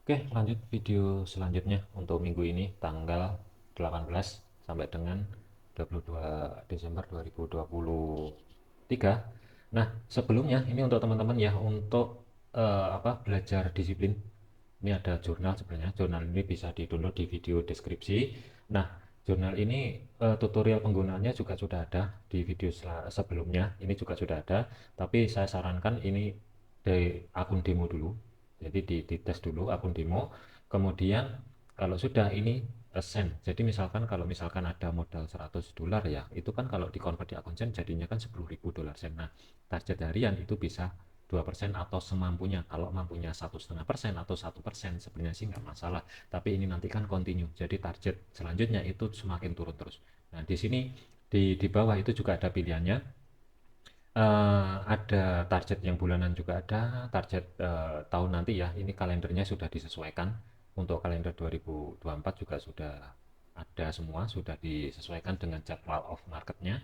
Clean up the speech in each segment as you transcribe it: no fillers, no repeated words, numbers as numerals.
Oke, lanjut video selanjutnya untuk minggu ini tanggal 18 sampai dengan 22 Desember 2023. Nah, sebelumnya ini untuk teman-teman ya untuk belajar disiplin. Ini ada jurnal sebenarnya. Jurnal ini bisa di-download di video deskripsi. Nah, jurnal ini tutorial penggunaannya juga sudah ada di video sebelumnya. Ini juga sudah ada, tapi saya sarankan ini dari akun demo dulu. Jadi dites dulu akun demo, kemudian kalau sudah ini send. Jadi misalkan kalau misalkan ada modal $100 ya, itu kan kalau dikonvert di akun send jadinya kan $10.000 send. Nah, target harian itu bisa 2% atau semampunya. Kalau mampunya 1,5% atau 1% sebenarnya sih nggak masalah. Tapi ini nanti kan continue. Jadi target selanjutnya itu semakin turun terus. Nah, di sini di bawah itu juga ada pilihannya. Ada target yang bulanan juga ada, target tahun nanti ya. Ini kalendernya sudah disesuaikan. Untuk kalender 2024 juga sudah ada semua, sudah disesuaikan dengan jadwal off marketnya.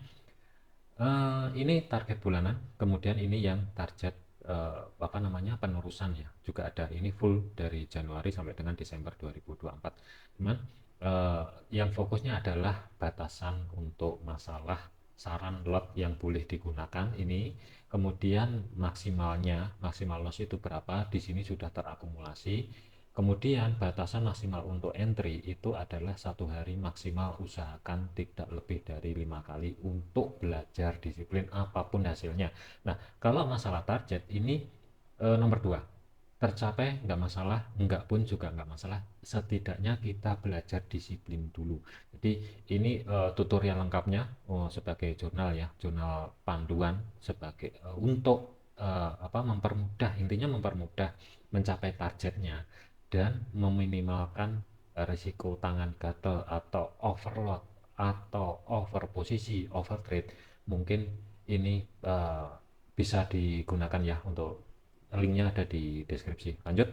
Ini target bulanan, kemudian ini yang target penerusan ya, juga ada. Ini full dari Januari sampai dengan Desember 2024. Cuman yang fokusnya adalah batasan untuk masalah saran lot yang boleh digunakan ini, kemudian maksimal loss itu berapa, di sini sudah terakumulasi. Kemudian batasan maksimal untuk entry itu adalah satu hari maksimal, usahakan tidak lebih dari 5 kali untuk belajar disiplin apapun hasilnya. Nah, kalau masalah target ini nomor 2, tercapai nggak masalah, nggak pun juga nggak masalah. Setidaknya kita belajar disiplin dulu. Jadi ini tutorial lengkapnya sebagai jurnal ya, jurnal panduan sebagai untuk mempermudah, intinya mempermudah mencapai targetnya dan meminimalkan risiko tangan gatel atau overload atau over posisi, over trade. Mungkin ini bisa digunakan ya. Untuk linknya ada di deskripsi. Lanjut,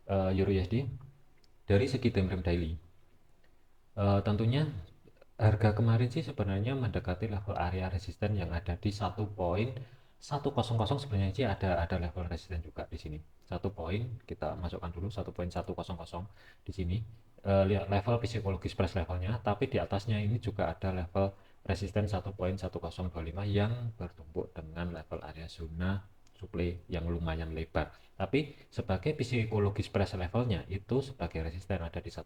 Euro USD dari segi time frame daily. Tentunya harga kemarin sih sebenarnya mendekati level area resisten yang ada di 1.100. Sebenarnya sih ada level resisten juga di sini. 1 poin kita masukkan dulu, 1.100 di sini. Lihat level psikologis price levelnya, tapi di atasnya ini juga ada level resisten 1.1025 yang bertumpuk dengan level area zona supply yang lumayan lebar. Tapi sebagai psikologis price levelnya itu sebagai resisten ada di 1.100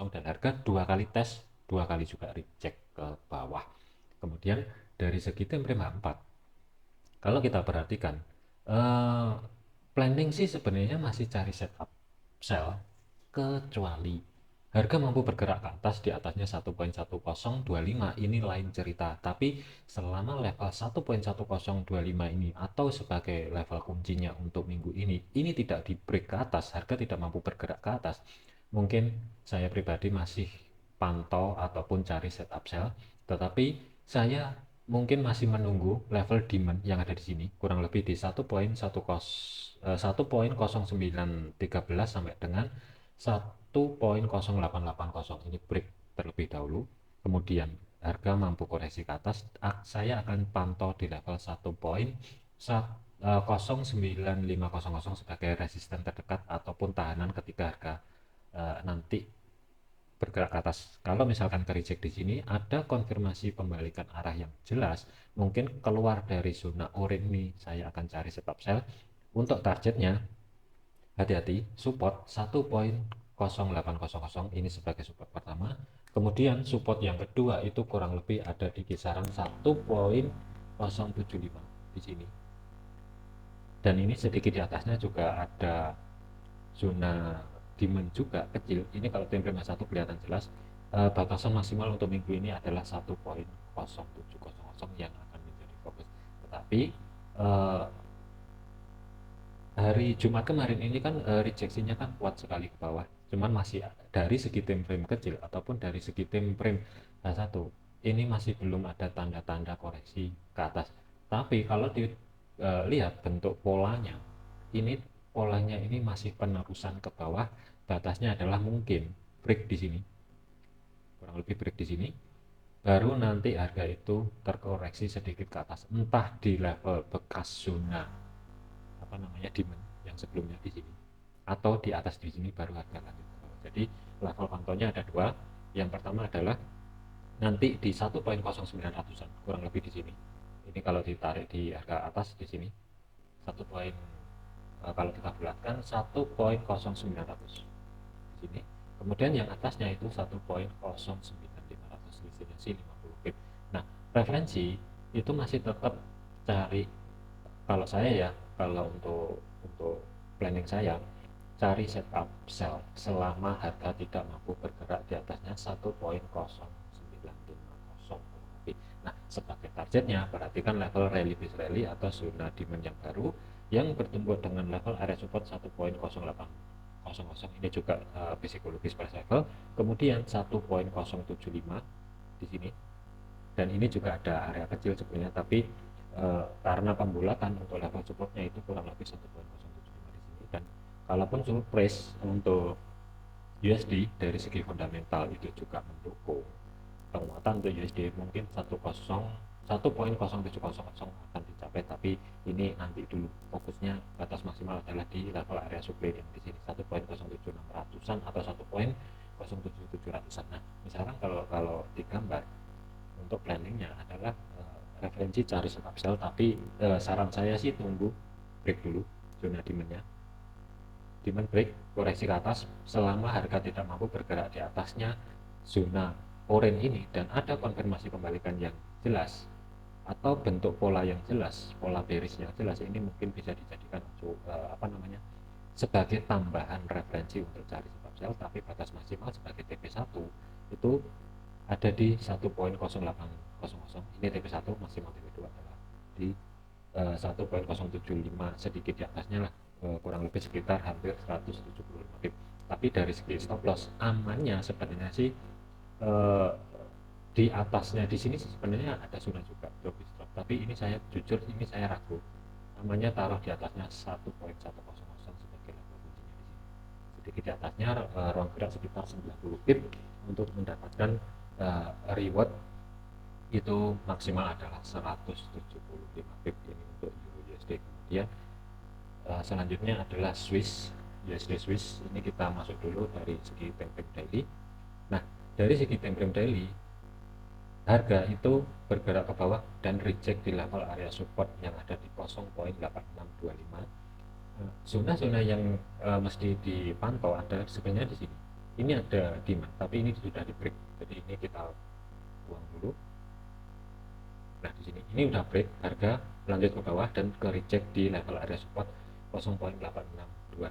dan harga dua kali tes, dua kali juga reject ke bawah. Kemudian dari segi time frame H4, kalau kita perhatikan eh, planning sih sebenarnya masih cari setup sell, kecuali harga mampu bergerak ke atas di atasnya 1.1025, ini lain cerita. Tapi selama level 1.1025 ini atau sebagai level kuncinya untuk minggu ini tidak di break ke atas, harga tidak mampu bergerak ke atas, mungkin saya pribadi masih pantau ataupun cari setup sell. Tetapi saya mungkin masih menunggu level demand yang ada di sini, kurang lebih di 1.0913 sampai dengan 1.0880. Ini break terlebih dahulu, kemudian harga mampu koreksi ke atas, saya akan pantau di level 1.09500 sebagai resisten terdekat ataupun tahanan ketika harga nanti bergerak ke atas. Kalau misalkan ke reject di sini, ada konfirmasi pembalikan arah yang jelas, mungkin keluar dari zona orange ini, saya akan cari setup sell. Untuk targetnya, hati-hati, support 1.0800 ini sebagai support pertama. Kemudian support yang kedua itu kurang lebih ada di kisaran 1.075 di sini. Dan ini sedikit di atasnya juga ada zona demand juga kecil. Ini kalau time frame satu kelihatan jelas. Batasan maksimal untuk minggu ini adalah 1.0700 yang akan menjadi fokus. Tetapi eh, hari Jumat kemarin ini kan rejeksinya kan kuat sekali ke bawah. Cuman masih dari segi time frame kecil ataupun dari segi time frame H1 ini masih belum ada tanda-tanda koreksi ke atas. Tapi kalau dilihat bentuk polanya, ini polanya ini masih penerusan ke bawah. Batasnya adalah mungkin break di sini, kurang lebih break di sini. Baru nanti harga itu terkoreksi sedikit ke atas, entah di level bekas zona demand yang sebelumnya di sini, atau di atas di sini baru harga lanjut ke bawah. Jadi level pantaunya ada dua. Yang pertama adalah nanti di 1.0900-an kurang lebih di sini. Ini kalau ditarik di harga atas di sini 1 poin, kalau kita bulatkan 1.0900 di sini. Kemudian yang atasnya itu 1.09500, selisihnya sih 50 pip. Nah, referensi itu masih tetap cari, kalau saya ya, kalau untuk planning saya, cari setup sell selama harga tidak mampu bergerak di atasnya 1.0950 lebih. Nah, sebagai targetnya perhatikan level rally base rally atau zona demand yang baru yang bertumbuh dengan level area support 1.0800. Ini juga psikologis price level. Kemudian 1.075 di sini, dan ini juga ada area kecil sebenarnya, tapi karena pembulatan untuk level supportnya itu kurang lebih 1.075 di sini. Dan kalaupun surprise untuk USD dari segi fundamental itu juga mendukung penguatan untuk USD, mungkin 1.0700 akan dicapai, tapi ini nanti dulu. Fokusnya batas maksimal adalah di level area supply yang di sini 1.07600-an atau 1.07700-an. Nah, misalkan kalau digambar untuk planningnya adalah referensi cari setup sell, tapi saran saya sih tunggu break dulu zona demandnya, demand break, koreksi ke atas selama harga tidak mampu bergerak di atasnya zona orange ini dan ada konfirmasi kembalikan yang jelas atau bentuk pola yang jelas, pola bearish yang jelas. Ini mungkin bisa dijadikan sebagai tambahan referensi untuk cari setup sell, tapi batas maksimal sebagai TP1 itu ada di 1.0800. Ini TP1, maksimal TP2 adalah di 1.075, sedikit di atasnya lah, kurang lebih sekitar hampir 175 pip. Tapi dari segi stop loss amannya sebenarnya sih di atasnya di sini sebenarnya ada zona juga drop stop, tapi ini saya jujur ini saya ragu, amannya taruh di atasnya 1.100 sebagai level kuncinya di sini, sedikit di atasnya, ruang gerak sekitar 90 pip untuk mendapatkan reward itu maksimal adalah 175 pip ini untuk Euro USD. Kemudian selanjutnya adalah Swiss USD Swiss. Ini kita masuk dulu dari segi time frame daily. Nah, dari segi time frame daily harga itu bergerak ke bawah dan reject di level area support yang ada di 0.8625. Zona-zona yang mesti dipantau ada sebenarnya di sini. Ini ada demand, tapi ini sudah di break. Jadi ini kita buang dulu. Nah, di sini ini udah break, harga lanjut ke bawah dan ke reject di level area support 0.8625.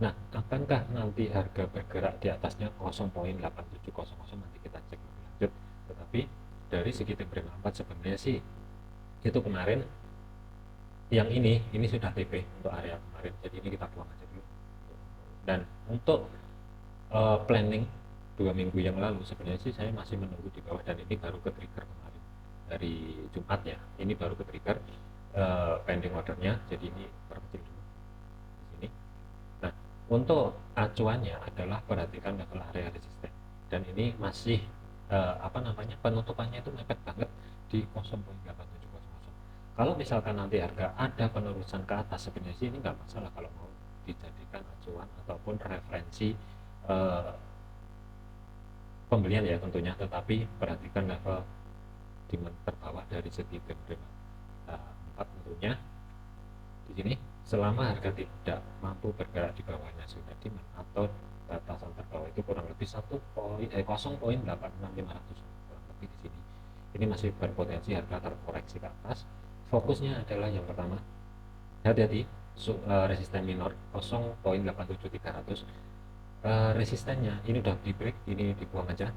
Nah, akankah nanti harga bergerak di atasnya 0.8700? Nanti kita cek lebih lanjut. Tetapi dari segi time frame 4 sebenarnya sih itu kemarin yang ini sudah TP untuk area kemarin. Jadi ini kita buang aja dulu. Dan untuk planning 2 minggu yang lalu sebenarnya sih saya masih menunggu di bawah, dan ini baru ke trigger kemarin dari Jumat ya. Ini baru ke trigger pending ordernya. Jadi ini perkecil dulu di sini. Nah, untuk acuannya adalah perhatikan level area resisten, dan ini masih penutupannya itu mepet banget di 0.8700. Kalau misalkan nanti harga ada penerusan ke atas sebenarnya sih ini nggak masalah kalau mau dijadikan acuan ataupun referensi pembelian ya tentunya, tetapi perhatikan level demand terbawah dari segi time frame 4 tentunya di sini. Selama harga tidak mampu bergerak di bawahnya zona demand atau batasan terbawah itu kurang lebih 0.86500 kurang lebih di sini. Ini masih berpotensi harga terkoreksi ke atas. Fokusnya adalah yang pertama, hati-hati resisten minor 0.87300. Resistennya ini udah di break, ini dibuang aja.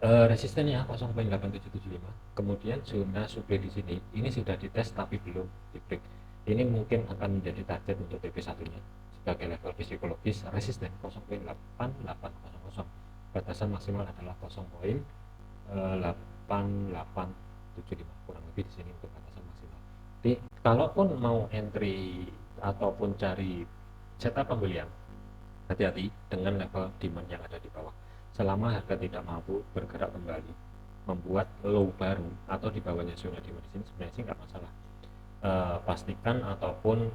Resistennya 0.8775. Kemudian zona supply di sini ini sudah dites tapi belum di break. Ini mungkin akan menjadi target untuk TP1 nya sebagai level psikologis. Resisten 0.8800, batasan maksimal adalah 0.8875 kurang lebih di sini untuk batasan maksimal. Jadi kalaupun mau entry ataupun cari setup pembelian, hati-hati dengan level demand yang ada di bawah. Selama harga tidak mampu bergerak kembali membuat low baru atau di bawahnya zona demand di sini sebenarnya sih nggak masalah. Pastikan ataupun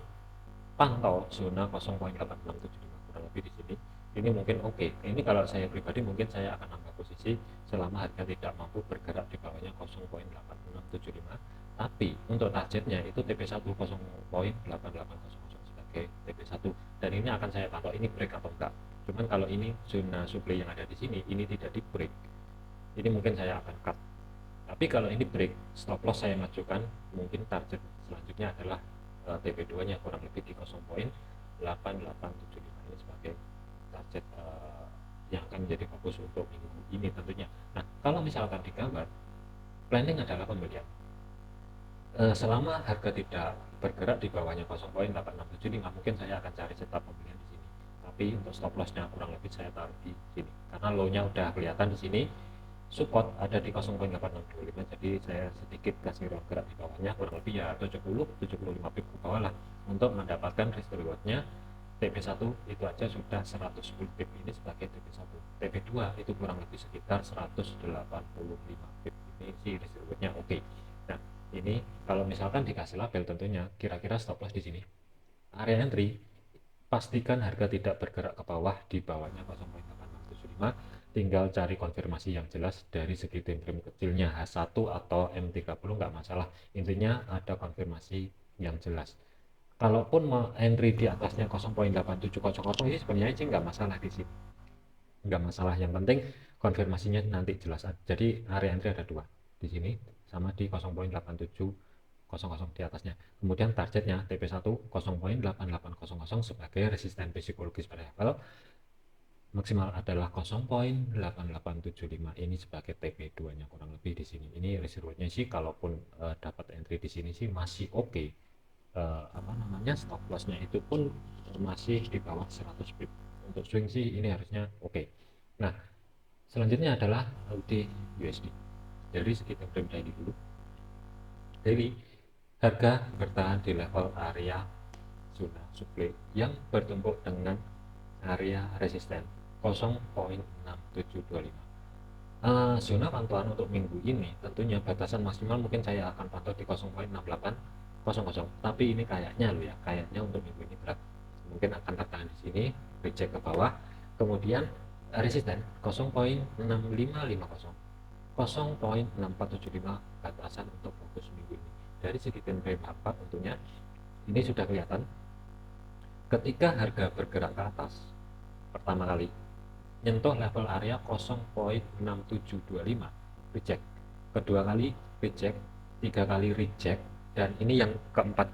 pantau zona 0,8675 kurang lebih di sini. Ini mungkin oke. Ini kalau saya pribadi mungkin saya akan nambah posisi selama harga tidak mampu bergerak di bawahnya 0,8675. Tapi untuk targetnya itu TP1 0,8800 sebagai TP1, dan ini akan saya pantau ini break atau enggak. Cuman kalau ini zona supply yang ada di sini ini tidak di break, ini mungkin saya akan cut. Tapi kalau ini break, stop loss saya majukan, mungkin target selanjutnya adalah TP2 nya kurang lebih di 0,8875 ini sebagai target yang akan menjadi fokus untuk minggu ini tentunya. Nah, kalau misalkan di gambar planning adalah pembelian, selama harga tidak bergerak di bawahnya 0,8675 mungkin saya akan cari setup pembelian di sini. Tapi untuk stop lossnya kurang lebih saya taruh di sini karena low-nya udah kelihatan di sini, support ada di 0,8625, jadi saya sedikit kasih ruang gerak di bawahnya kurang lebih ya 70-75 pip ke bawah lah untuk mendapatkan risk rewardnya. TP1 itu aja sudah 110 pip ini sebagai TP1. TP2 itu kurang lebih sekitar 185 pip, ini sih risk rewardnya oke. Nah, ini kalau misalkan dikasih label tentunya kira-kira stop loss di sini. Area entry pastikan harga tidak bergerak ke bawah di bawahnya 0,8675, tinggal cari konfirmasi yang jelas dari segi time frame kecilnya H1 atau M30 nggak masalah, intinya ada konfirmasi yang jelas. Kalaupun mau entry di atasnya 0,8700 ini sebenarnya sih nggak masalah di sini, nggak masalah, yang penting konfirmasinya nanti jelas. Jadi area entry ada dua di sini sama di 0,8700 di atasnya. Kemudian targetnya TP1 0,8800 sebagai resisten psikologis pada level maksimal adalah 0,8875 ini sebagai TP2 nya kurang lebih di sini. Ini residualnya sih kalaupun dapat entry di sini sih masih oke. Apa namanya, stop lossnya itu pun masih di bawah 100 pip. Untuk swing sih ini harusnya oke. Nah, selanjutnya adalah AUD USD. Dari segi time frame daily dulu. Daily harga bertahan di level area zona supply yang bertumpuk dengan area resisten 0,6725. Zona pantauan untuk minggu ini tentunya batasan maksimal mungkin saya akan pantau di 0,6800, tapi ini kayaknya loh ya, kayaknya untuk minggu ini berat, mungkin akan tertahan di sini, reject ke bawah. Kemudian resisten 0,6550, 0,6475 batasan untuk fokus minggu ini. Dari segi time frame apa tentunya ini sudah kelihatan ketika harga bergerak ke atas pertama kali nyentuh level area 0,6725 reject, kedua kali reject, tiga kali reject, dan ini yang keempat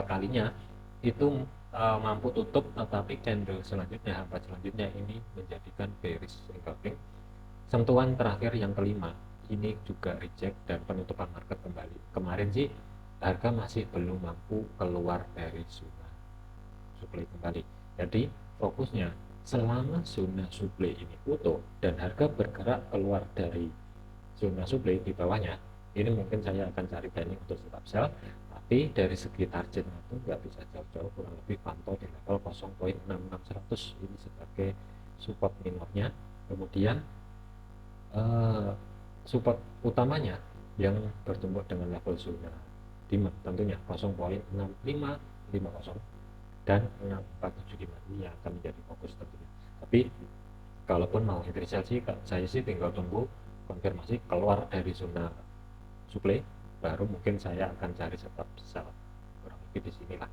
kalinya itu mampu tutup, tetapi candle selanjutnya, hampat selanjutnya ini menjadikan bearish engulfing. Sentuhan terakhir yang kelima ini juga reject dan penutupan market kembali. Kemarin sih harga masih belum mampu keluar dari zona supply kembali, jadi fokusnya selama zona supply ini utuh dan harga bergerak keluar dari zona supply di bawahnya, ini mungkin saya akan cari planning untuk stop sell. Tapi dari segi targetnya itu nggak bisa jauh-jauh, kurang lebih pantau di level 0,6600 ini sebagai support minornya. Kemudian support utamanya yang bertemu dengan level zona demand tentunya 0,6550 dan 6475 ini yang akan menjadi fokus tentunya. Tapi kalaupun mau entry sell sih saya sih tinggal tunggu konfirmasi keluar dari zona supply, baru mungkin saya akan cari setup sell kurang lebih di sinilah.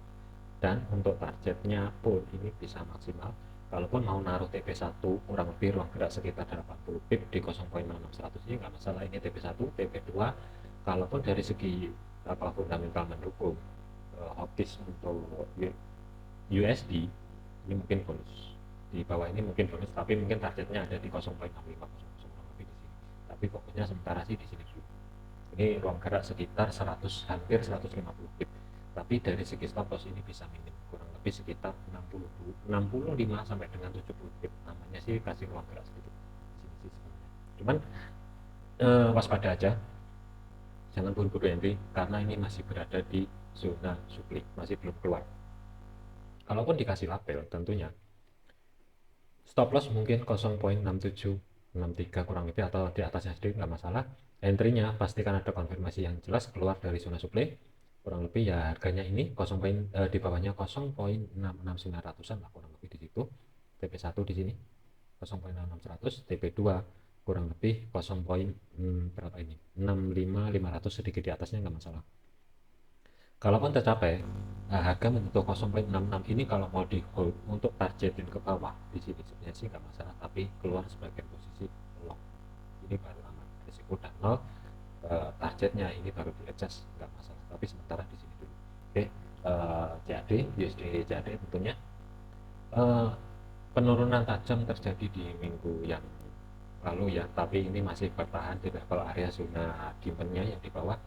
Dan untuk targetnya pun ini bisa maksimal, kalaupun mau naruh TP1 kurang lebih ruang gerak sekitar 80 pip di 0,6600 ini nggak masalah. Ini TP1, TP2 kalaupun dari segi fundamental mendukung hawkish untuk USD ini mungkin bonus di bawah, ini mungkin bonus, tapi mungkin targetnya ada di 0,6500 lebih di sini. Tapi fokusnya sementara sih di sini dulu. Ini ruang gerak sekitar 100, hampir 150 pip. Tapi dari segi stop loss ini bisa minim kurang lebih sekitar 65 sampai dengan 70 pip. Namanya sih kasih ruang gerak sedikit di sini sih sebenarnya. Cuman waspada aja, jangan buru-buru entry karena ini masih berada di zona supply, masih belum keluar. Kalaupun dikasih label tentunya stop loss mungkin 0,6763 kurang lebih atau di atasnya sedikit nggak masalah. Entry-nya pastikan ada konfirmasi yang jelas keluar dari zona supply. kurang lebih ya harganya ini di bawahnya 0,66900-an lah kurang lebih di situ. TP1 di sini 0,6600, TP2 kurang lebih 0, berapa ini, 65500, sedikit di atasnya nggak masalah. Kalaupun tercapai, harga menyentuh 0,66 ini kalau mau di hold untuk targetin ke bawah di sini sebenarnya sih nggak masalah, tapi keluar sebagai posisi long ini baru aman, risiko dan nol. Targetnya ini baru di adjust nggak masalah, tapi sementara di sini dulu. Oke, CAD USD CAD tentunya eh, penurunan tajam terjadi di minggu yang lalu ya, tapi ini masih bertahan di level area zona demandnya yang di bawah,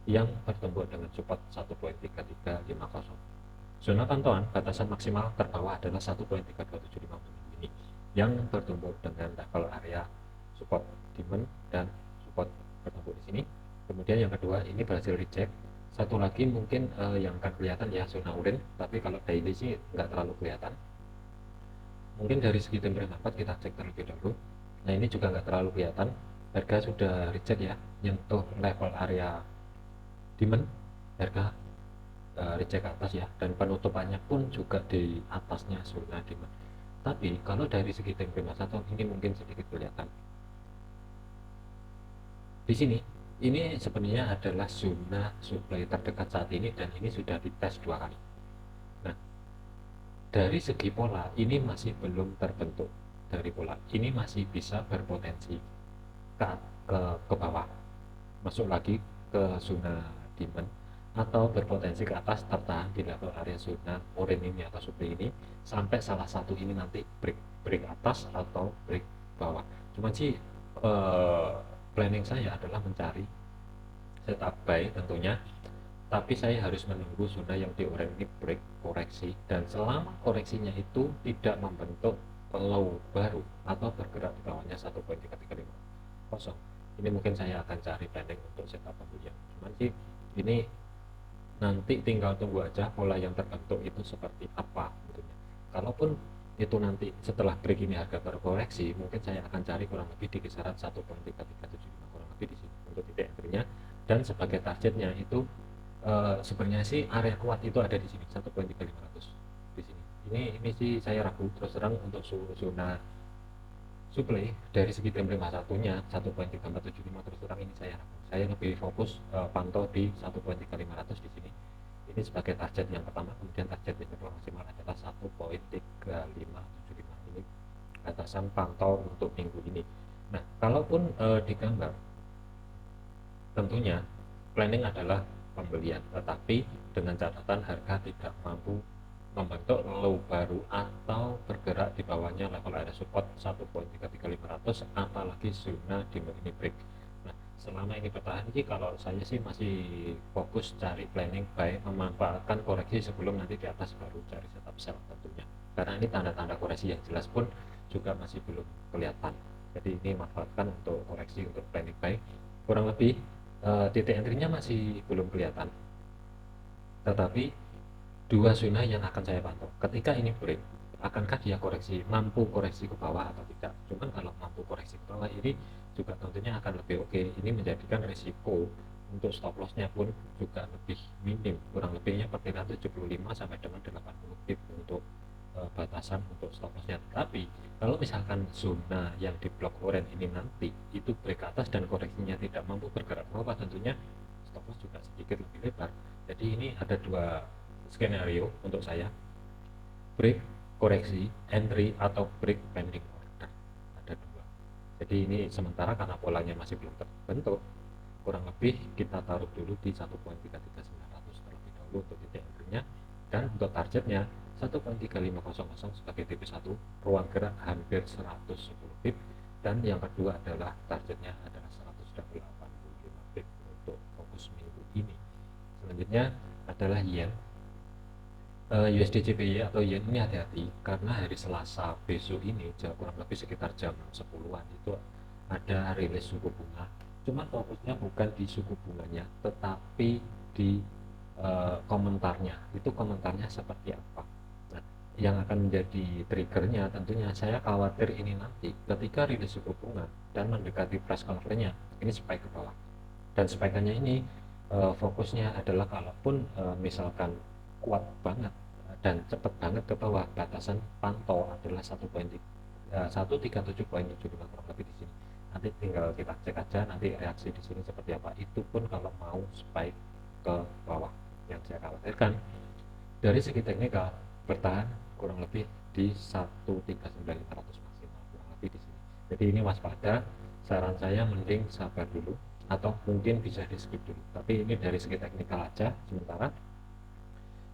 yang bertembus dengan support 1.3350. Zona pantauan batasan maksimal terbawah adalah 1.32750 ini yang bertembus dengan level area support demand dan support bertembus di sini. Kemudian yang kedua ini berhasil reject. Satu lagi mungkin yang akan kelihatan ya zona orange, tapi kalau daily sih nggak terlalu kelihatan. Mungkin dari segi temperatur market kita cek terlebih dahulu. Nah ini juga nggak terlalu kelihatan, harga sudah reject ya, nyentuh level area demand, harga reject ke atas ya, dan penutupannya pun juga di atasnya zona demand. Tapi kalau dari segi temperatur ini mungkin sedikit kelihatan di sini, ini sebenarnya adalah zona supply terdekat saat ini, dan ini sudah dites 2 kali. Nah, dari segi pola ini masih belum terbentuk. Dari pola ini masih bisa berpotensi ke, ke bawah, masuk lagi ke zona demand, atau berpotensi ke atas tertahan di level area zona orange ini atau supply ini, sampai salah satu ini nanti break atas atau break bawah. Cuman sih eh, planning saya adalah mencari setup buy tentunya, tapi saya harus menunggu zona yang di orange ini break koreksi, dan selama koreksinya itu tidak membentuk low baru atau bergerak di bawahnya 1.3350, ini mungkin saya akan cari planning untuk setup pembelian. Cuman sih ini nanti tinggal tunggu aja pola yang terbentuk itu seperti apa tentunya. Kalaupun itu nanti setelah break ini harga berkoreksi, mungkin saya akan cari kurang lebih di kisaran 1.3375 kurang lebih di sini untuk titik entry-nya, dan sebagai targetnya itu sebenarnya sih area kuat itu ada di sini 1.3500 di sini. Ini sih saya ragu terus terang untuk zona supply dari segi template satunya 1.3475, terus terang ini saya lebih fokus pantau di 1.3500 di sini. Ini sebagai target yang pertama, kemudian target yang kedua maksimal adalah 1.3575 ini batasan pantau untuk minggu ini. Nah, kalaupun di gambar tentunya planning adalah pembelian, tetapi dengan catatan harga tidak mampu membentuk low baru atau bergerak di bawahnya level area support 1.33500, apalagi zona demand ini break. Nah, selama ini bertahan sih kalau saya sih masih fokus cari planning buy, memanfaatkan koreksi sebelum nanti di atas baru cari setup sell tentunya. Karena ini tanda-tanda koreksi yang jelas pun juga masih belum kelihatan. Jadi ini manfaatkan untuk koreksi untuk planning buy. Kurang lebih titik entry-nya masih belum kelihatan, tetapi dua zona yang akan saya pantau. Ketika ini break, akankah dia mampu koreksi ke bawah atau tidak? Cuman kalau mampu koreksi ke bawah ini juga tentunya akan lebih oke. Ini menjadikan risiko untuk stop loss-nya pun juga lebih minim. Kurang lebihnya perkiraan 75 sampai dengan 80 pip untuk batasan untuk stop loss-nya. Tapi kalau misalkan zona yang di blok orange ini nanti itu break atas dan koreksinya tidak mampu bergerak ke bawah, tentunya stop loss juga sedikit lebih lebar. Jadi ini ada dua skenario untuk saya: break koreksi entry atau break pending order, ada dua. Jadi ini sementara karena polanya masih belum terbentuk, kurang lebih kita taruh dulu di 1.33900 terlebih dahulu untuk titik entry-nya, dan untuk targetnya 1.3500 sebagai TP1, ruang gerak hampir 110 pip, dan yang kedua adalah targetnya adalah 185 pip untuk fokus minggu ini. Selanjutnya adalah yen. USD JPY atau yen ini hati-hati karena hari Selasa besok ini kurang lebih sekitar jam 10-an itu ada rilis suku bunga. Cuman fokusnya bukan di suku bunganya, tetapi di komentarnya. Itu komentarnya seperti apa. Nah, yang akan menjadi triggernya tentunya saya khawatir ini nanti ketika rilis suku bunga dan mendekati press conference-nya ini spike ke bawah. Dan spike-nya ini fokusnya adalah kalaupun misalkan kuat banget dan cepat banget ke bawah, batasan pantau adalah 137,75 kurang lebih di sini. Nanti tinggal kita cek aja nanti reaksi di sini seperti apa. Itu pun kalau mau spike ke bawah. Yang saya khawatirkan dari segi teknikal bertahan kurang lebih di 139.500 maksimal kurang lebih di sini. Jadi ini waspada. Saran saya mending sabar dulu atau mungkin bisa di skip dulu. Tapi ini dari segi teknikal aja sementara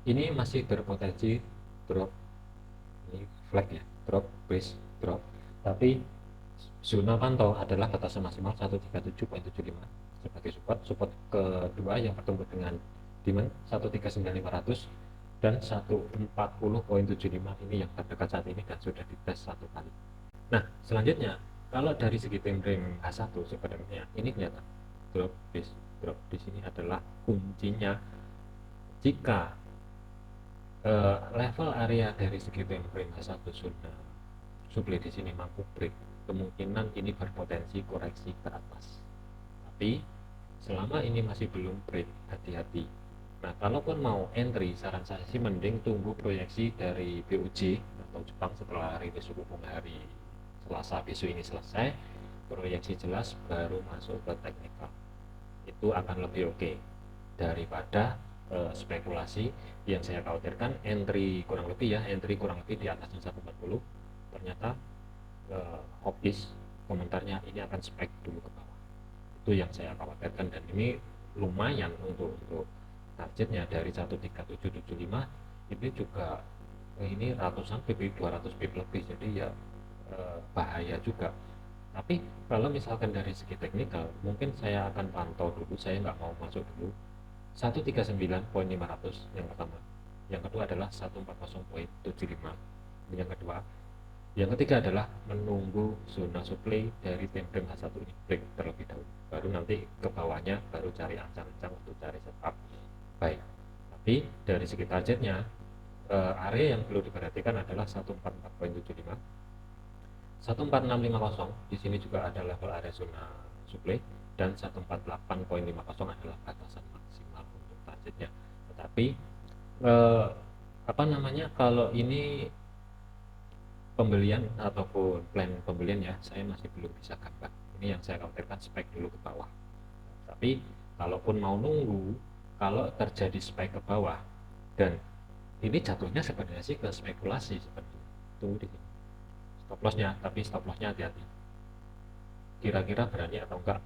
ini masih berpotensi drop, ini flag ya, drop base drop, tapi zona pantau adalah batasan maksimal 137,75 sebagai support kedua yang bertemu dengan demand 139.500 dan 140,75 ini yang terdekat saat ini dan sudah dites satu kali. Nah selanjutnya kalau dari segi time frame H1 sebenarnya ini kelihatan drop base drop di sini adalah kuncinya. Jika level area dari segi time frame H1 sudah supply di sini mampu break, kemungkinan ini berpotensi koreksi ke atas. Tapi selama ini masih belum break, hati-hati. Nah, kalaupun mau entry, saran saya sih mending tunggu proyeksi dari BOJ atau Jepang setelah rilis suku bunga hari Selasa besok ini selesai, proyeksi jelas baru masuk ke teknikal. Itu akan lebih oke daripada spekulasi yang saya khawatirkan entry kurang lebih di atasnya 140 ternyata hawkish komentarnya ini akan spike dulu ke bawah. Itu yang saya khawatirkan dan ini lumayan untuk targetnya dari 13775 ini juga ini ratusan pip 200 pip lebih, jadi ya bahaya juga. Tapi kalau misalkan dari segi teknikal mungkin saya akan pantau dulu, saya nggak mau masuk dulu 139.500 yang pertama, yang kedua adalah 140.75 yang kedua, yang ketiga adalah menunggu zona supply dari time frame H1 ini break terlebih dahulu, baru nanti ke bawahnya baru cari ancang-ancang untuk cari setup. Baik, tapi dari segi targetnya area yang perlu diperhatikan adalah 144.75, 14650 di sini juga ada level area zona supply dan 148.50 adalah batasan maksimal untuk targetnya. Tetapi apa namanya, kalau ini pembelian ataupun plan pembelian ya, saya masih belum bisa gambar. Ini yang saya khawatirkan spike dulu ke bawah. Tapi kalaupun mau nunggu, kalau terjadi spike ke bawah dan ini jatuhnya sebenarnya sih ke spekulasi sebenarnya. Tunggu di sini. Stop lossnya, tapi stop lossnya hati-hati. Kira-kira berani atau enggak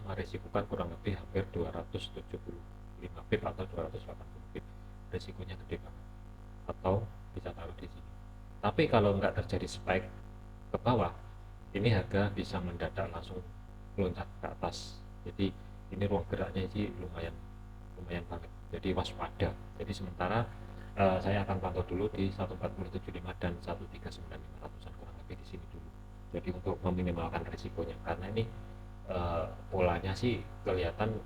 meresikukan kurang lebih hampir 275 pip atau 280 pip. Resikonya gede banget. Atau bisa taruh di sini. Tapi kalau enggak terjadi spike ke bawah, ini harga bisa mendadak langsung loncat ke atas. Jadi ini ruang geraknya sih lumayan banget. Jadi waspada. Jadi sementara saya akan pantau dulu di 14075 dan 139.500 kurang lebih di sini dulu. Jadi untuk meminimalkan risikonya, karena ini polanya sih kelihatan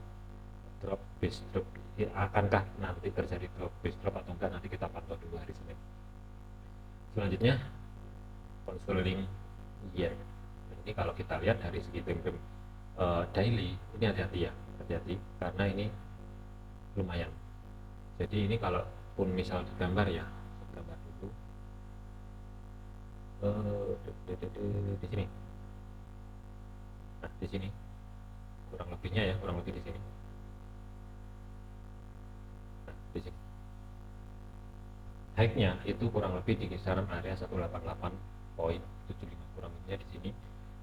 drop base drop. Akankah nanti terjadi drop base drop atau enggak, nanti kita pantau dulu hari Senin. Selanjutnya controlling yen. Ini kalau kita lihat dari segi time frame daily, ini hati-hati ya, hati-hati karena ini lumayan. Jadi ini kalaupun misal digambar ya, gambar dulu di sini. Nah, di sini kurang lebihnya ya, kurang lebih di sini. Nah, di sini. High-nya itu kurang lebih di kisaran area 188.75 kurang lebihnya di sini.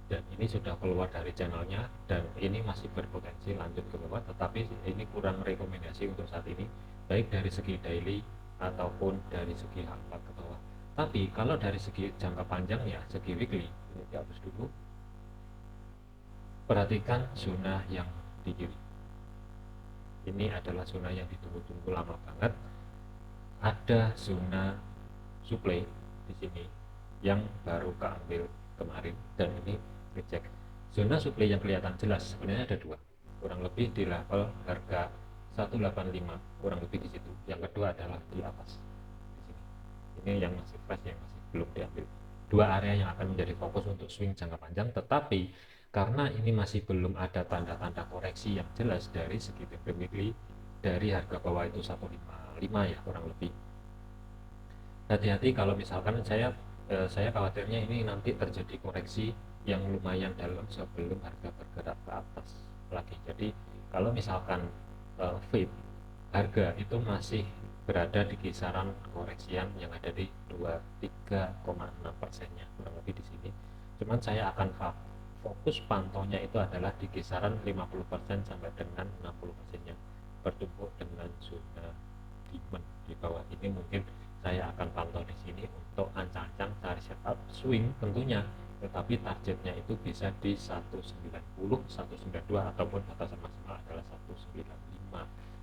Dan ini sudah keluar dari channelnya dan ini masih berpotensi lanjut ke bawah, tetapi ini kurang rekomendasi untuk saat ini, baik dari segi daily ataupun dari segi hafal ke bawah. Tapi kalau dari segi jangka panjang ya, segi weekly, ini dihapus dulu. Perhatikan zona yang di kiri. Ini adalah zona yang ditunggu-tunggu lama banget. Ada zona supply di sini yang baru keambil kemarin dan ini reject. Zona supply yang kelihatan jelas sebenarnya ada dua, kurang lebih di level harga 185 kurang lebih di situ. Yang kedua adalah di atas di sini. Ini yang masih fresh, yang masih belum diambil. Dua area yang akan menjadi fokus untuk swing jangka panjang. Tetapi karena ini masih belum ada tanda-tanda koreksi yang jelas dari segi time weekly dari harga bawah itu 155 ya kurang lebih. Hati-hati kalau misalkan saya khawatirnya ini nanti terjadi koreksi yang lumayan dalam sebelum harga bergerak ke atas lagi. Jadi kalau misalkan fit harga itu masih berada di kisaran koreksian yang ada di 23,6%-nya kurang lebih di sini. Cuman saya akan fokus pantaunya itu adalah di kisaran 50% sampai dengan 60%-nya bertumbuh dengan zona demand di bawah ini. Mungkin saya akan pantau di sini untuk ancang-ancang cari setup swing tentunya, tetapi targetnya itu bisa di 190, 192 ataupun batasan maksimal adalah 195.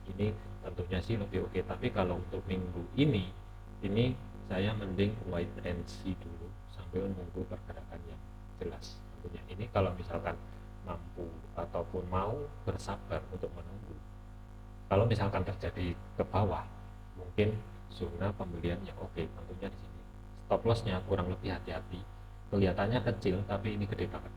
Ini tentunya sih lebih oke, tapi kalau untuk minggu ini saya mending wait and see dulu sambil menunggu pergerakan yang jelas. Tentunya ini kalau misalkan mampu ataupun mau bersabar untuk menunggu, kalau misalkan terjadi ke bawah mungkin zona pembelian yang oke tentunya di sini. Stop lossnya kurang lebih hati-hati, kelihatannya kecil tapi ini gede banget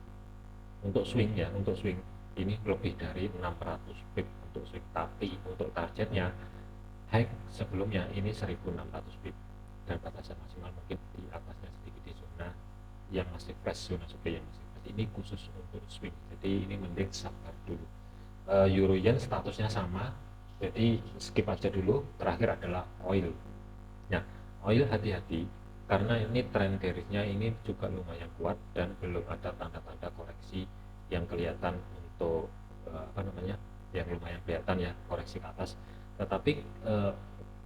untuk swing ya. Untuk swing ini lebih dari 600 pip untuk swing, tapi untuk targetnya high sebelumnya ini 1600 pip dan batasan maksimal mungkin di atasnya sedikit di zona yang masih fresh, zona supply yang masih fresh. Ini khusus untuk swing, jadi ini mending sabar dulu. Euro yen statusnya sama, jadi skip aja dulu. Terakhir adalah oil. Nah, oil hati-hati karena ini tren bearishnya ini juga lumayan kuat dan belum ada tanda-tanda koreksi yang kelihatan untuk apa namanya, yang lumayan kelihatan ya koreksi ke atas. Tetapi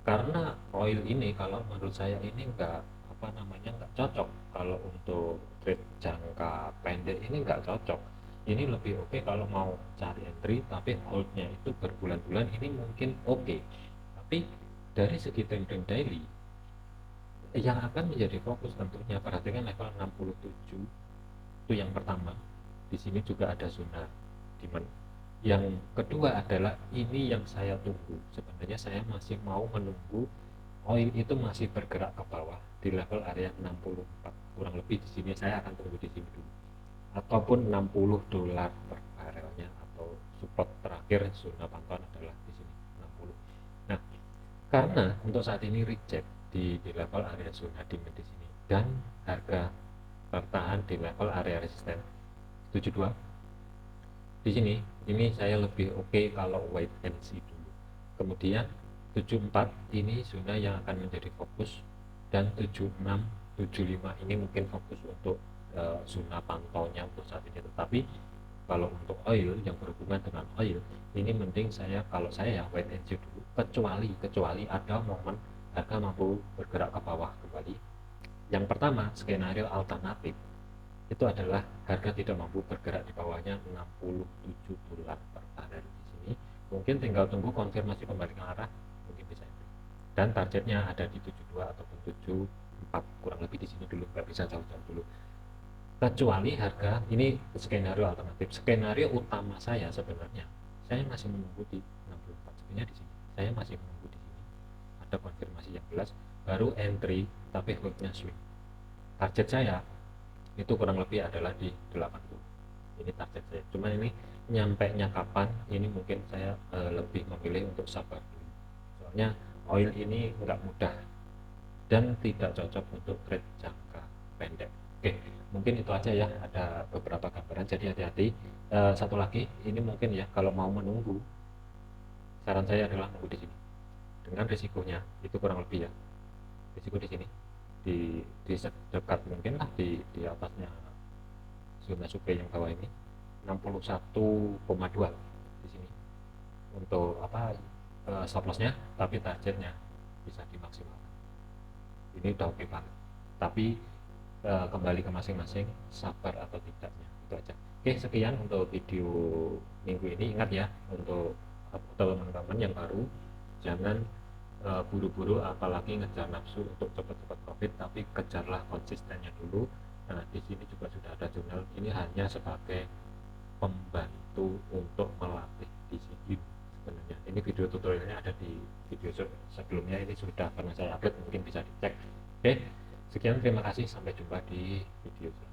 karena oil ini kalau menurut saya ini enggak apa namanya, enggak cocok kalau untuk trade jangka pendek, ini enggak cocok. Ini lebih oke kalau mau cari entry tapi holdnya itu berbulan-bulan, ini mungkin oke. Tapi dari segi time frame daily yang akan menjadi fokus tentunya perhatikan level 67 itu yang pertama. Di sini juga ada zona demand. Yang kedua adalah ini yang saya tunggu. Sebenarnya saya masih mau menunggu oil itu masih bergerak ke bawah di level area 64. Kurang lebih di sini saya akan tunggu di sini dulu. Ataupun 60 dolar per barelnya, atau support terakhir zona pantauan adalah di sini 60. Nah, karena untuk saat ini reject di level area zona demand di sini dan harga tertahan di level area resisten 72 di sini, ini saya lebih oke kalau wait and see dulu. Kemudian 74 ini zona yang akan menjadi fokus, dan 76 75 ini mungkin fokus untuk zona pantaunya untuk saat ini. Tetapi kalau untuk oil, yang berhubungan dengan oil, ini mending saya, kalau saya ya wait and see dulu, kecuali ada momen harga mampu bergerak ke bawah kembali. Yang pertama, skenario alternatif itu adalah harga tidak mampu bergerak di bawahnya 67 dolar per barel di sini. Mungkin tinggal tunggu konfirmasi kembali ke arah, mungkin bisa entry. Dan targetnya ada di 72 ataupun 74, kurang lebih di sini dulu, nggak bisa jauh-jauh dulu. Kecuali harga ini skenario alternatif. Skenario utama saya sebenarnya, saya masih menunggu di 64. Sebenarnya di sini saya masih menunggu di sini ada konfirmasi yang jelas baru entry, tapi holdnya swing. Target saya itu kurang lebih adalah di 80. Ini target saya. Cuman ini nyampe nya kapan, ini mungkin saya lebih memilih untuk sabar dulu. Soalnya oil ini nggak mudah dan tidak cocok untuk trade jangka pendek. Oke, mungkin itu aja ya. Ada beberapa gambaran, jadi hati-hati. Satu lagi, ini mungkin ya kalau mau menunggu, saran saya adalah menunggu di sini. Dengan risikonya itu kurang lebih ya. Risiko di sini di dekat mungkin lah di atasnya zona supply yang bawah ini 61,2 di sini untuk apa stop lossnya, tapi targetnya bisa dimaksimalkan. Ini udah oke banget, tapi kembali ke masing-masing sabar atau tidaknya, itu aja. Oke, sekian untuk video minggu ini. Ingat ya, untuk teman-teman yang baru, jangan buru-buru apalagi ngejar nafsu untuk cepat-cepat profit, tapi kejarlah konsistennya dulu. Nah, di sini juga sudah ada jurnal, ini hanya sebagai pembantu untuk melatih disiplin. Sebenarnya ini video tutorialnya ada di video sebelumnya, ini sudah pernah saya upload, mungkin bisa dicek. Oke, sekian, terima kasih, sampai jumpa di video selanjutnya.